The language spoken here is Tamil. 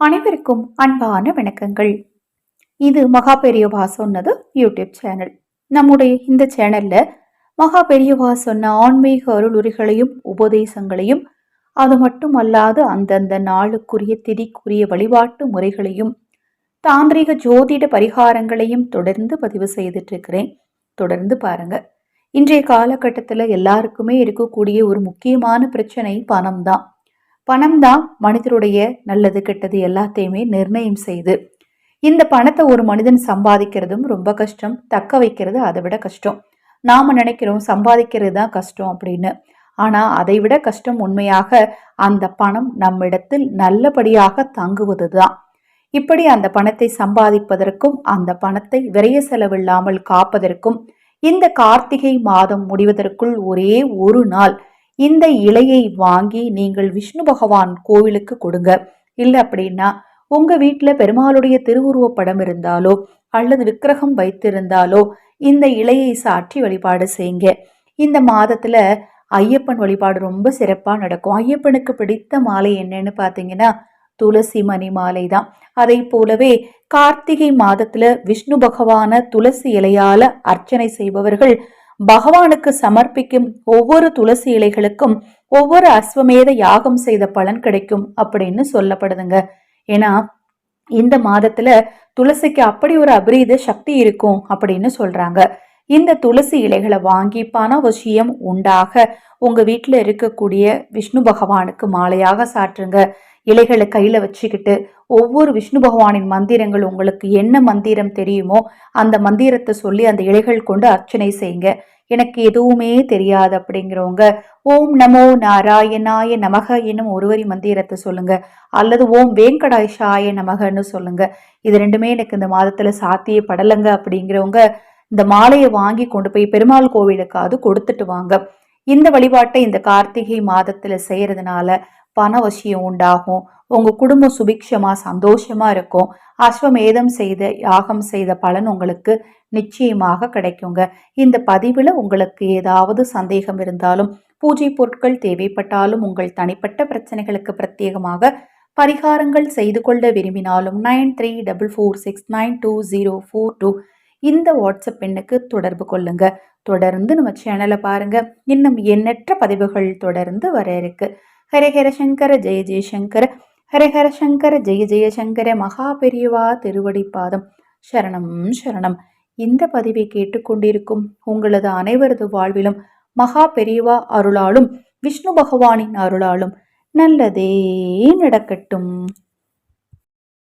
அனைவருக்கும் அன்பான வணக்கங்கள். இது மகா பெரியவா சொன்னது யூடியூப் சேனல். நம்முடைய இந்த சேனல்ல மகா பெரியவா சொன்ன ஆன்மீக அருளுரைகளையும் உபதேசங்களையும், அது மட்டுமல்லாது அந்தந்த நாளுக்குரிய திதிக்குரிய வழிபாட்டு முறைகளையும், தாந்திரிக ஜோதிட பரிகாரங்களையும் தொடர்ந்து பதிவு செய்துட்டு இருக்கிறேன். தொடர்ந்து பாருங்க. இன்றைய காலகட்டத்தில் எல்லாருக்குமே இருக்கக்கூடிய ஒரு முக்கியமான பிரச்சனை பணம் தான். பணம் தான் மனிதருடைய நல்லது கெட்டது எல்லாத்தையுமே நிர்ணயம் செய்து, இந்த பணத்தை ஒரு மனிதன் சம்பாதிக்கிறதும் ரொம்ப கஷ்டம், தக்க வைக்கிறது அதை விட கஷ்டம். நாம நினைக்கிறோம் சம்பாதிக்கிறது தான் கஷ்டம் அப்படின்னு. ஆனா அதை விட கஷ்டம் உண்மையாக அந்த பணம் நம்மிடத்தில் நல்லபடியாக தங்குவது தான். இப்படி அந்த பணத்தை சம்பாதிப்பதற்கும் அந்த பணத்தை விரைய செலவில்லாமல் காப்பதற்கும் இந்த கார்த்திகை மாதம் முடிவதற்குள் ஒரே ஒரு நாள் இந்த இலையை வாங்கி நீங்கள் விஷ்ணு பகவான் கோவிலுக்கு கொடுங்க. இல்லை அப்படின்னா உங்க வீட்டுல பெருமாளுடைய திருவுருவ படம் இருந்தாலோ அல்லது விக்கிரகம் வைத்திருந்தாலோ இந்த இலையை சாற்றி வழிபாடு செய்யுங்க. இந்த மாதத்துல ஐயப்பன் வழிபாடு ரொம்ப சிறப்பா நடக்கும். ஐயப்பனுக்கு பிடித்த மாலை என்னன்னு பாத்தீங்கன்னா துளசி மணி மாலை தான். அதை போலவே கார்த்திகை மாதத்துல விஷ்ணு பகவான துளசி இலையால அர்ச்சனை செய்பவர்கள் பகவானுக்கு சமர்ப்பிக்கும் ஒவ்வொரு துளசி இலைகளுக்கும் ஒவ்வொரு அஸ்வமேத யாகம் செய்த பலன் கிடைக்கும் அப்படின்னு சொல்லப்படுதுங்க. ஏன்னா இந்த மாதத்துல துளசிக்கு அப்படி ஒரு அபரீத சக்தி இருக்கும் அப்படின்னு சொல்றாங்க. இந்த துளசி இலைகளை வாங்கி பணவசியம் உண்டாக உங்க வீட்டுல இருக்கக்கூடிய விஷ்ணு பகவானுக்கு மாலையாக சாற்றுங்க. இலைகளை கையில வச்சுக்கிட்டு ஒவ்வொரு விஷ்ணு பகவானின் மந்திரங்கள் உங்களுக்கு என்ன மந்திரம் தெரியுமோ அந்த மந்திரத்தை சொல்லி அந்த இலைகள் கொண்டு அர்ச்சனை செய்யுங்க. எனக்கு எதுவுமே தெரியாது அப்படிங்கிறவங்க ஓம் நமோ நாராயணாய நமக என்னும் ஒருவரி மந்திரத்தை சொல்லுங்க, அல்லது ஓம் வேங்கடாயஷாய நமகன்னு சொல்லுங்க. இது ரெண்டுமே எனக்கு இந்த மாதத்துல சாத்தியப்படலைங்க அப்படிங்கிறவங்க இந்த மாலையை வாங்கி கொண்டு போய் பெருமாள் கோவிலுக்காவது கொடுத்துட்டு வாங்க. இந்த வழிபாட்டை இந்த கார்த்திகை மாதத்துல செய்யறதுனால பணவசியம் உண்டாகும். உங்க குடும்பம் சுபிக்ஷமா சந்தோஷமா இருக்கும். அஸ்வமேதம் செய்த யாகம் செய்த பலன் உங்களுக்கு நிச்சயமாக கிடைக்குங்க. இந்த பதிவுல உங்களுக்கு ஏதாவது சந்தேகம் இருந்தாலும், பூஜை பொருட்கள் தேவைப்பட்டாலும், உங்கள் தனிப்பட்ட பிரச்சனைகளுக்கு பிரத்யேகமாக பரிகாரங்கள் செய்து கொள்ள விரும்பினாலும் 9344692042 இந்த வாட்ஸ்அப் எண்ணுக்கு தொடர்பு கொள்ளுங்க. தொடர்ந்து நம்ம சேனலை பாருங்க. இன்னும் எண்ணற்ற பதிவுகள் தொடர்ந்து வர இருக்கு. ஹரஹர சங்கர ஜெய ஜெயசங்கர, ஹரஹர சங்கர ஜெய ஜெயசங்கர. மகா பெரியவா திருவடி பாதம் சரணம் சரணம். இந்த பதிவை கேட்டுக்கொண்டிருக்கும் உங்களது அனைவரது வாழ்விலும் மகா பெரியவா அருளாலும் விஷ்ணு பகவானின் அருளாலும் நல்லதே நடக்கட்டும்.